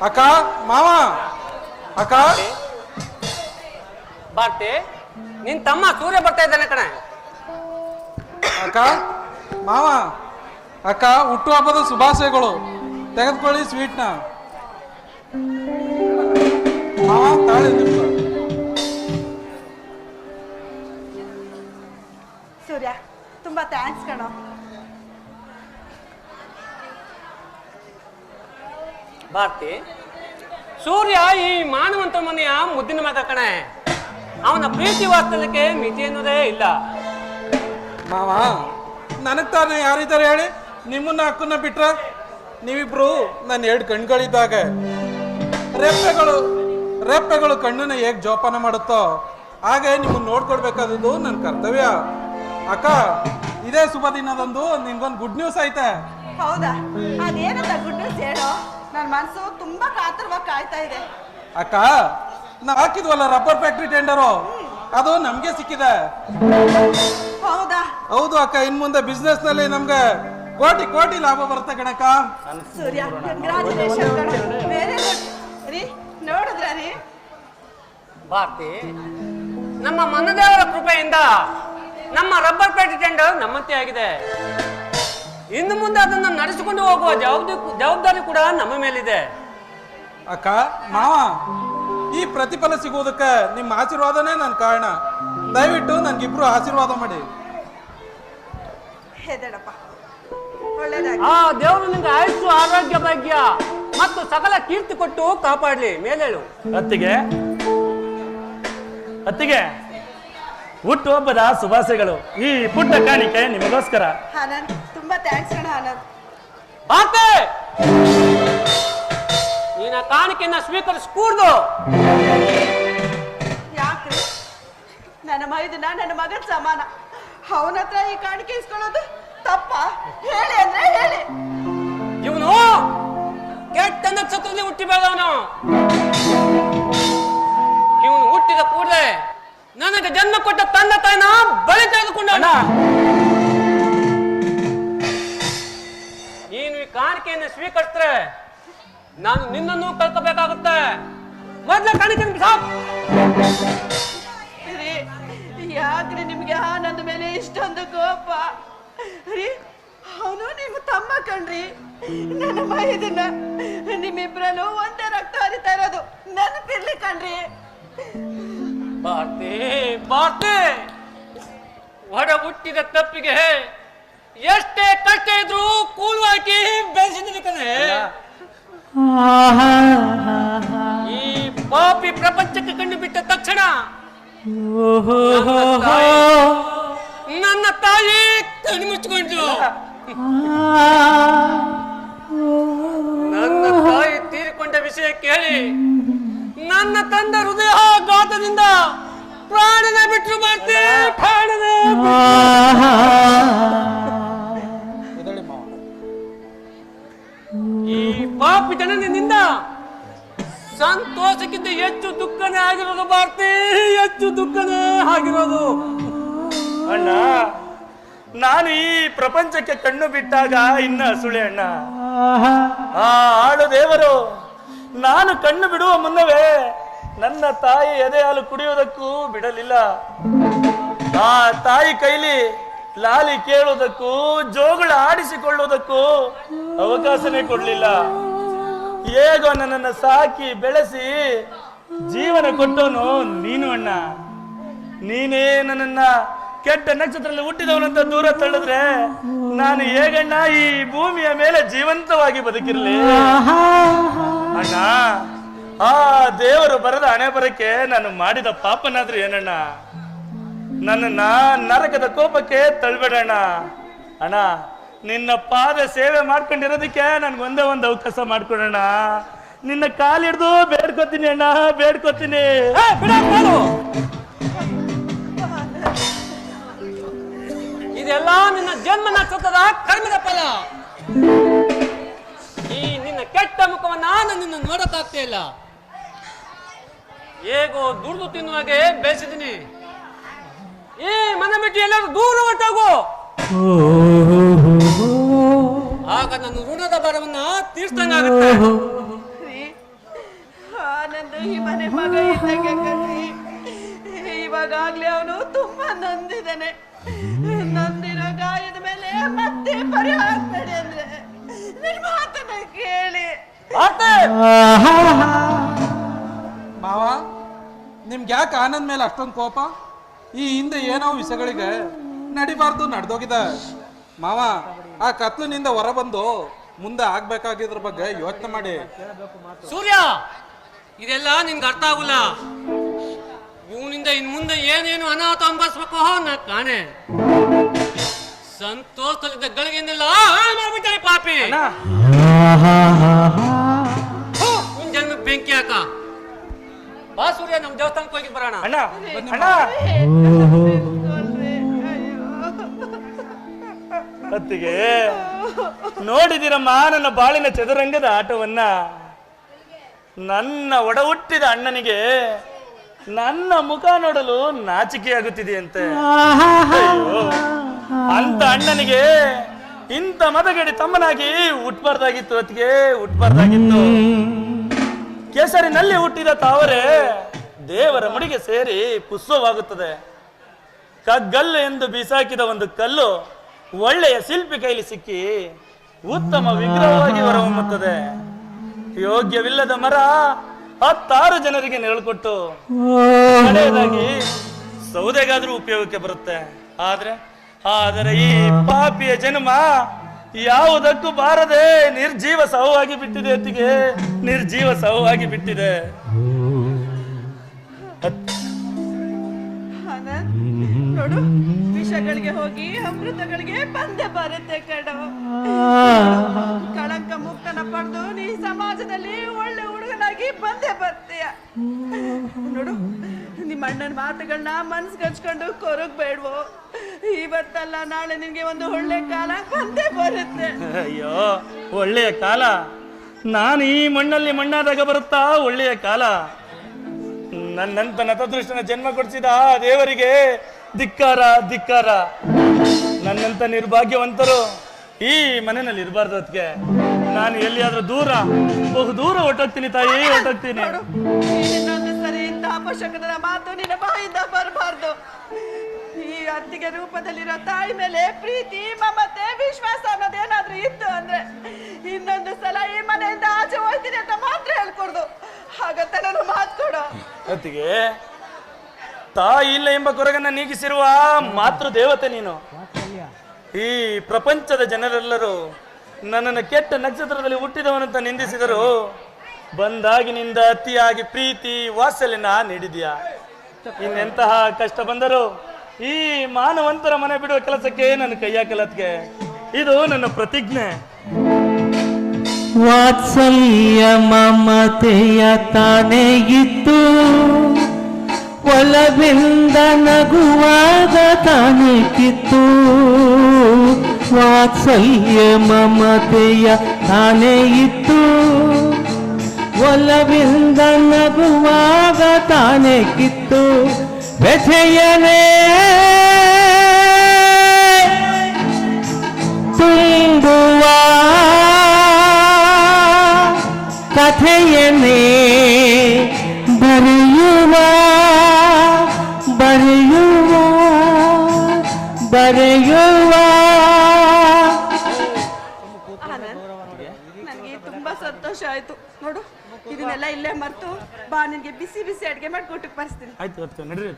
ಅಕ್ಕ ಮಾವ ಅಕ್ಕ ಭಾರತಿ ನಿನ್ ತಮ್ಮ ಸೂರ್ಯ ಬರ್ತಾ ಇದ್ದಾನೆ ಕಣೆ. ಅಕ್ಕ ಮಾವ ಅಕ್ಕ ಹುಟ್ಟುಹಬ್ಬದ ಶುಭಾಶಯಗಳು. ತೆಗೆದುಕೊಳ್ಳಿ ಸ್ವೀಟ್ನ. ಮಾವ ತಾಳಿ ನಿಮ್ಗೆ. ಸೂರ್ಯ ತುಂಬಾ ಥ್ಯಾಂಕ್ಸ್ ಕಣೋ. ಭಾರತಿ ಸೂರ್ಯ ಈ ಮಾನವಂತ ಮನೆಯ ಮುದ್ದಿನ ಮಗ ಕಣೆ. ಅವನ ಪ್ರೀತಿ ವಾಸ್ತವಕ್ಕೆ ಮಿತಿ ಅನ್ನೋದೇ ಇಲ್ಲ. ಮಾವ ನನಗ್ ತಾನೇ ಯಾರಿದ್ದಾರೆ ಹೇಳಿ? ನಿಮ್ಮನ್ನ ಅಕ್ಕನ್ನ ಬಿಟ್ರ ನೀವಿಬ್ರು ನನ್ನ 2 ಕಣ್ಗಳಿದ್ದಾಗ. ರೆಪ್ಪೆಗಳು ಕಣ್ಣನ್ನ ಹೇಗ್ ಜೋಪಾನ ಮಾಡುತ್ತೋ ಹಾಗೆ ನಿಮ್ಮನ್ನ ನೋಡ್ಕೊಡ್ಬೇಕಾದದ್ದು ನನ್ನ ಕರ್ತವ್ಯ. ಅಕ್ಕ ಇದೇ ಶುಭ ದಿನದಂದು ನಿಮ್ಗೊಂದು ಗುಡ್ ನ್ಯೂಸ್ ಐತೆ. ಹೌದಾ? ಅದೇನಂತ ಗುಡ್ ನ್ಯೂಸ್ ಹೇಳೋ? ನನ್ನ ಮನಸ್ಸು ತುಂಬಾ ಕಾತರವಾಗಿ ಕಾಯ್ತಾ ಇದೆ. ಅಕ್ಕ ನಾವು ಹಾಕಿದ್ವಲ್ಲ ರಬ್ಬರ್ ಫ್ಯಾಕ್ಟ್ರಿ ಟೆಂಡರು, ಅದು ನಮ್ಗೆ ಸಿಕ್ಕಿದೆ. ಹೌದಾ? ಹೌದು ಅಕ್ಕ. ಇನ್ ಮುಂದೆ ಬಿಸ್ನೆಸ್ ನಲ್ಲಿ ನಮ್ಗೆ ಕೋಟಿ ಕೋಟಿ ಲಾಭ ಬರುತ್ತೆ ಕಣಕ್ಕ. ಸೂರ್ಯ ಕಂಗ್ರಾಚುಲೇಷನ್ ಕಣೋ. ವೆರಿ ಗುಡ್ ರೀ. ನೋಡಿದ್ರ ರೀ ಭಾರತಿ, ನಮ್ಮ ಮನದೇವರ ಕೃಪೆಯಿಂದ ನಮ್ಮ ರಬ್ಬರ್ ಫ್ಯಾಕ್ಟರಿ ಟೆಂಡರ್ ನಮ್ಮಂತೆ ಆಗಿದೆ. ಇನ್ನು ಮುಂದೆ ಅದನ್ನು ನಡೆಸಿಕೊಂಡು ಹೋಗುವ ಜವಾಬ್ದಾರಿ ಕೂಡ ನಮ್ಮ ಮೇಲಿದೆ. ಅಕ್ಕ ಮಾವ ಈ ಪ್ರತಿಫಲ ಸಿಗುವುದಕ್ಕೆ ನಿಮ್ಮ ಆಶೀರ್ವಾದನೇ ನನ್ನ ಕಾರಣ. ದಯವಿಟ್ಟು ನನ್ಗಿಬ್ರು ಆಶೀರ್ವಾದ ಮಾಡಿ. ಹೆದಡಪ್ಪ, ಒಳ್ಳೇದಾಗಿ. ಆ ದೇವರು ನಿಂಗೆ ಆಯುಸ್ಸು, ಆರೋಗ್ಯ, ಭಾಗ್ಯ ಮತ್ತು ಸಕಲ ಕೀರ್ತಿ ಕೊಟ್ಟು ಕಾಪಾಡಲಿ. ಮೇಲೇಳು. ಅತ್ತಿಗೆ ಹುಟ್ಟುಹಬ್ಬದ ಶುಭಾಶಯಗಳು. ಈ ಪುಟ್ಟ ಕಾಣಿಕೆ ನಿಮಗೋಸ್ಕರ. ಆನಂದ್ ತುಂಬಾ ಥ್ಯಾಂಕ್ಸ್ ಕಣ ಆನಂದ್. ಭಾರತಿ, ನೀನ ಕಾಣಿಕೆಯನ್ನ ಸ್ವೀಕರಿಸ್ಕೂಡ್ದು. ಯಾಕ್ರಿ? ನನ್ನ ಮೈದುನ ನನ್ನ ಮಗನ ಸಮಾನ. ಅವನ ಹತ್ರ ಈ ಕಾಣಿಕೆ ಇಸ್ಕೊಳ್ಳೋದು ತಪ್ಪ? ಹೇಳಿ ಅಂದ್ರೆ ಹೇಳಿ. ಇವನು ಕೆಟ್ಟ ನಕ್ಷತ್ರದಲ್ಲಿ ಹುಟ್ಟಿ ಬೆಳೆದವನು. ಇವನು ಹುಟ್ಟಿದ ಕೂಡಲೇ ನನಗೆ ಜನ್ಮ ಕೊಟ್ಟ ತಂದೆ ತಾಯಿನ ಬಳಿ ತೆಗೆದುಕೊಂಡವನ. ನೀನು ಈ ಕಾಣಿಕೆಯನ್ನು ಸ್ವೀಕರಿಸಿದ್ರೆ ನಾನು ನಿನ್ನನ್ನು ಕಳ್ಕೋಬೇಕಾಗುತ್ತೆ. ಮೊದಲೇ ಕಾಣಿಕೆ ಯಾಕ್ರಿ ನಿಮ್ಗೆ ಆನಂದ ಮೇಲೆ ಇಷ್ಟೊಂದು ಕೋಪ ರೀ? ಅವನು ನಿಮ್ಮ ತಮ್ಮ ಕಣ್ರಿ. ನನ್ನ ಮೈದನ್ನ ನಿಮ್ಮಿಬ್ರಲ್ಲೂ ಒಂದೇ ರಕ್ತ ಹರಿತಾ ಇರೋದು ನೆನಪಿರ್ಲಿ ಕಣ್ರಿ. ಭಾರತಿ, ಭಾರತಿ, ಒಡ ಹುಟ್ಟಿದ ತಪ್ಪಿಗೆ ಎಷ್ಟೇ ಕಷ್ಟ ಇದ್ರು ಕೂಳು ಹಾಕಿ ಬೆಳೆಸಿದ್ದೀನಿ ಕಣೆ. ಈ ಪಾಪಿ ಪ್ರಪಂಚಕ್ಕೆ ಕಣ್ಣು ಬಿಟ್ಟ ತಕ್ಷಣ ನನ್ನ ತಾಯಿ ಕಣ್ಣು ಮುಚ್ಚಿಕೊಂಡ್ರು. ನನ್ನ ತಾಯಿ ತೀರಿಕೊಂಡ ವಿಷಯ ಕೇಳಿ ನನ್ನ ತಂದೆ ಹೃದಯಾಘಾತದಿಂದ ಪ್ರಾಣನೇ ಬಿಟ್ಟರು. ಭಾರತಿ, ಪ್ರಾಣನೇ ಈ ಪಾಪಿ ಜನನಿಂದ ಸಂತೋಷಕ್ಕಿಂತ ಹೆಚ್ಚು ದುಃಖನೇ ಆಗಿರೋದು. ಭಾರತಿ, ಹೆಚ್ಚು ದುಃಖನೇ ಆಗಿರೋದು. ಅಣ್ಣ, ನಾನು ಈ ಪ್ರಪಂಚಕ್ಕೆ ಕಣ್ಣು ಬಿಟ್ಟಾಗ ಇನ್ನ ಸುಳೆ ಅಣ್ಣ. ಆ ಆಳು ದೇವರು ನಾನು ಕಣ್ಣು ಬಿಡುವ ಮುನ್ನವೇ ನನ್ನ ತಾಯಿ ಎದೆ ಹಾಲು ಕುಡಿಯೋದಕ್ಕೂ ಬಿಡಲಿಲ್ಲ. ಆ ತಾಯಿ ಕೈಲಿ ಲಾಲಿ ಕೇಳೋದಕ್ಕೂ ಜೋಗುಳ ಆಡಿಸಿಕೊಳ್ಳುವುದಕ್ಕೂ ಅವಕಾಶನೇ ಕೊಡ್ಲಿಲ್ಲ. ಹೇಗೋ ನನ್ನನ್ನು ಸಾಕಿ ಬೆಳೆಸಿ ಜೀವನ ಕೊಟ್ಟವನು ನೀನು ಅಣ್ಣ. ನೀನೇ ನನ್ನನ್ನ ಕೆಟ್ಟ ನಕ್ಷತ್ರದಲ್ಲಿ ಹುಟ್ಟಿದವನಂತ ದೂರ ತಳ್ಳಿದ್ರೆ ನಾನು ಹೇಗಣ್ಣ ಈ ಭೂಮಿಯ ಮೇಲೆ ಜೀವಂತವಾಗಿ ಬದುಕಿರ್ಲಿ ಅಣ್ಣ? ಆ ದೇವರು ಬರದ ಹಣೆ ಬರಕ್ಕೆ ನಾನು ಮಾಡಿದ ಪಾಪನಾದ್ರೂ ಏನಣ್ಣ? ನನ್ನನ್ನ ನರಕದ ಕೋಪಕ್ಕೆ ತಳ್ಬೇಡಣ್ಣ. ಅಣ್ಣ, ನಿನ್ನ ಪಾದ ಸೇವೆ ಮಾಡ್ಕೊಂಡಿರೋದಕ್ಕೆ ನನ್ಗೊಂದೇ ಒಂದು ಅವಕಾಶ ಮಾಡ್ಕೊಡೋಣ. ನಿನ್ನ ಕಾಲಿಡ್ದು ಬೇಡ್ಕೊತೀನಿ ಅಣ್ಣ, ಬೇಡ್ಕೊತೀನಿ. ಇದೆಲ್ಲ ನಿನ್ನ ಜನ್ಮ ನಕ್ಷತ್ರದ ಕರ್ಮದ ಫಲ. ಈ ನಿನ್ನ ಕೆಟ್ಟ ಮುಖವನ್ನ ನಿನ್ನ ನೋಡಕ್ಕಾಗ್ತಾ ಇಲ್ಲ. ಹೇಗೋ ದುಡ್ದು ತಿನ್ನುವಾಗೆ ಬೇಯಿಸಿದ್ದೀನಿ. ಈ ಮನೆ ಬಿಟ್ಟು ಎಲ್ಲರೂ ದೂರ ಹೊರಟೋಗು. ಆಗ ನನ್ನ ಋಣದ ಭಾರವನ್ನ ತೀರ್ಸ್ದಂಗಾಗುತ್ತೆ. ರೀ, ಆನಂದ್ ಈ ಮನೆ ಮಗ ಇದ್ದಂಗೆ ಕಣ್ರಿ. ಇವಾಗಾಗ್ಲೇ ಅವನು ತುಂಬಾ ನೊಂದಿದ್ದಾನೆ. ನೊಂದಿರೋ ಗಾಯದ ಮೇಲೆ ಮತ್ತೆ ಬರೆ ಹಾಕ್ಬೇಡಿ ಅಂದ್ರೆ ನಿನ್ ಮಾತನ್ನ ಕೇಳಿ. ಮಾವ, ನಿಮ್ಗೆ ಯಾಕೆ ಆನಂದ್ ಮೇಲೆ ಅಷ್ಟೊಂದು ಕೋಪ? ಈ ಹಿಂದೆ ಏನೋ ವಿಷಯಗಳಿಗೆ ನಡಿಬಾರ್ದು ನಡೆದೋಗಿದೆ. ಮಾವ, ಆ ಕತ್ಲಿನಿಂದ ಹೊರಬಂದು ಮುಂದೆ ಆಗ್ಬೇಕಾಗಿದ್ರ ಬಗ್ಗೆ ಯೋಚನೆ ಮಾಡಿ. ಸೂರ್ಯ, ಇದೆಲ್ಲ ನಿನ್ಗೆ ಅರ್ಥ ಆಗುಲ್ಲ. ಇವನಿಂದ ಇನ್ ಮುಂದೆ ಏನೇನು ಅನಾಹುತ ಅನ್ಭವಿಸ್ಬೇಕು ನಾ ಕಾಣೆ. ಸಂತೋಷದಲ್ಲಿದ್ದ ಗಳಿಗೆನೆಲ್ಲ ಹಾಳು ಮಾಡ್ಬಿಟ್ಟಾನೆ ಪಾಪಿ. ನಿನ್ ಜನ್ಮ ಬೆಂಕಿ ಹಾಕ. ಬಾ ಸೂರ್ಯ, ನಮ್ ದೇವಸ್ಥಾನಕ್ಕೆ ಹೋಗಿ ಬರೋಣ. ಅಣ್ಣ ಅಣ್ಣ ಹೊತ್ತಿಗೆ ನೋಡಿದಿರಮ್ಮ ನನ್ನ ಬಾಳಿನ ಚದುರಂಗದ ಆಟವನ್ನ. ನನ್ನ ಒಡ ಹುಟ್ಟಿದ ಅಣ್ಣನಿಗೆ ನನ್ನ ಮುಖ ನೋಡಲು ನಾಚಿಕೆಯಾಗುತ್ತಿದೆಯಂತೆ. ಅಂತ ಅಣ್ಣನಿಗೆ ಇಂಥ ಮದಗಡಿ ತಮ್ಮನಾಗಿ ಹುಟ್ಟಬಾರ್ದಾಗಿತ್ತು. ಹೊತ್ತಿಗೆ ಹುಟ್ಟಬಾರ್ದಾಗಿತ್ತು. ಕೆಸರಿನಲ್ಲಿ ಹುಟ್ಟಿದ ತಾವರೆ ದೇವರ ಮುಡಿಗೆ ಸೇರಿ ಪುಷ್ಪವಾಗುತ್ತದೆ. ಕಗ್ಗಲ್ಲು ಎಂದು ಬೀಸಾಕಿದ ಒಂದು ಕಲ್ಲು ಒಳ್ಳೆಯ ಶಿಲ್ಪಿ ಕೈಲಿ ಸಿಕ್ಕಿ ಉತ್ತಮ ವಿಗ್ರಹವಾಗಿ ಹೊರಹೊಮ್ಮುತ್ತದೆ. ಯೋಗ್ಯವಿಲ್ಲದ ಮರ 10 ಜನರಿಗೆ ನೆರಳು ಕೊಟ್ಟು ಹಳೆಯದಾಗಿ ಸೌದೆಗಾದ್ರೂ ಉಪಯೋಗಕ್ಕೆ ಬರುತ್ತೆ. ಆದರೆ ಈ ಪಾಪಿಯ ಜನ್ಮ ಯಾವುದಕ್ಕೂ ಬಾರದೆ ನಿರ್ಜೀವ ಸಹವಾಗಿ ಬಿಟ್ಟಿದೆ. ಹೊತ್ತಿಗೆ ನಿರ್ಜೀವ ಸಹವಾಗಿ ಬಿಟ್ಟಿದೆ. ಆನಂದ್, ನೋಡು, ವಿಷಗಳಿಗೆ ಹೋಗಿ ಅಮೃತಗಳಿಗೆ ಬಂದೆ ಬರುತ್ತೆ ಕಣೋ. ಕಳಂಕ ಮುಕ್ತನ ಪಡೆದು ನೀ ಸಮಾಜದಲ್ಲಿ ಒಳ್ಳೆ ಹುಡುಗನಾಗಿ ಬಂದೆ ಬರ್ತೀಯ. ನೋಡು, ನಿಮ್ಮ ಅಣ್ಣನ ಮಾತುಗಳನ್ನ ಮನ್ಸ್ಗೆ ಹಚ್ಕೊಂಡು ಕೊರಗ್ ಬೇಡ್ವೋ. ಇವತ್ತಲ್ಲ ನಾಳೆ ನಿನ್ಗೆ ಒಂದು ಒಳ್ಳೆ ಕಾಲ ಬಂದೇ ಬರುತ್ತೆ. ಅಯ್ಯೋ, ಒಳ್ಳೆಯ ಕಾಲ? ನಾನು ಈ ಮಣ್ಣಲ್ಲಿ ಮಣ್ಣಾದಾಗ ಬರುತ್ತಾ ಒಳ್ಳೆಯ ಕಾಲ? ನನ್ನಂತ ನತದೃಷ್ಟನ ಜನ್ಮ ಕೊಡಿಸಿದ ದೇವರಿಗೆ ಧಿಕ್ಕಾರ ಧಿಕ್ಕಾರ. ನನ್ನಂತ ನಿರ್ಭಾಗ್ಯವಂತರು ಈ ಮನೆಯಲ್ಲಿ ಇರಬಾರ್ದು. ಅದಕ್ಕೆ ನಾನು ಎಲ್ಲಿಯಾದ್ರೂ ಬಹುದೂರ ಹೊಟ್ಟೋಗ್ತೀನಿ ತಾಯಿ, ಹೊಟ್ಟೋಗ್ತೀನಿ. ಇನ್ನೊಂದು ಸರಿ ಇಂಥ ಅಪಶಕನದ ಮಾತು ನಿನ್ನ ಬಾಯಿಂದ ಬರಬಾರ್ದು. ಈ ಅತ್ತಿಗೆ ರೂಪದಲ್ಲಿರೋ ತಾಯಿ ಮೇಲೆ ಪ್ರೀತಿ, ಮಮತೆ, ವಿಶ್ವಾಸ ಅನ್ನೋದೇನಾದ್ರೂ ಇತ್ತು ಅಂದ್ರೆ ಇನ್ನೊಂದು ಸಲ ಈ ಮನೆಯಿಂದ ಆಚೆ ಹೋಗ್ತೀನಿ ಅಂತ ಮಾತ್ರ ಹೇಳ್ಕೊಡ್ದು. ಹಾಗಂತ ನಾನು ಮಾತು ಕೊಡೋ. ಅತ್ತಿಗೆ, ತಾಯಿ ಇಲ್ಲ ಎಂಬ ಕೊರಗನ್ನ ನೀಗಿಸಿರುವ ಮಾತೃ ದೇವತೆ ನೀನು. ಈ ಪ್ರಪಂಚದ ಜನರೆಲ್ಲರೂ ನನ್ನನ್ನು ಕೆಟ್ಟ ನಕ್ಷತ್ರದಲ್ಲಿ ಹುಟ್ಟಿದವನಂತ ನಿಂದಿಸಿದರು. ಬಂದಾಗಿನಿಂದ ಅತಿಯಾಗಿ ಪ್ರೀತಿ ವಾತ್ಸಲ್ಯನ ನೀಡಿದ್ಯಾ. ಇನ್ನೆಂತಹ ಕಷ್ಟ ಬಂದರೂ ಈ ಮಾನವಂತರ ಮನೆ ಬಿಡುವ ಕೆಲಸಕ್ಕೆ ನನ್ನ ಕೈಯಾಕಲತ್ಗೆ. ಇದು ನನ್ನ ಪ್ರತಿಜ್ಞೆ. ವಾತ್ಸಲ್ಯ ಮಮತೆಯ ತಾನೇ ಇತ್ತು, ಒಲವಿಂದ ನಗುವಾಗ ತಾನೇ ಕಿತ್ತು. ವಾತ್ಸಲ್ಯ ಮಮತೆಯ ತಾನೇ ಇತ್ತು, ಒಲವಿಂದ ನಗುವಾಗ ತಾನೇ ಕಿತ್ತು. ವ್ಯಥೆಯನೇ ತುಂಬುವ ಕಥೆಯನ್ನೇ ಬರೆಯುವ ನನಗೆ ತುಂಬಾ ಸಂತೋಷ ಆಯ್ತು. ನೋಡು, ಇದನ್ನೆಲ್ಲ ಇಲ್ಲೇ ಮರ್ತು ಬಾ, ನಿನ್ಗೆ ಬಿಸಿ ಬಿಸಿ ಅಡ್ಗೆ ಮಾಡಿ ಊಟಕ್ಕೆ ಬರ್ಸ್ತೀನಿ. ಆಯ್ತು, ನಡೀರಿ.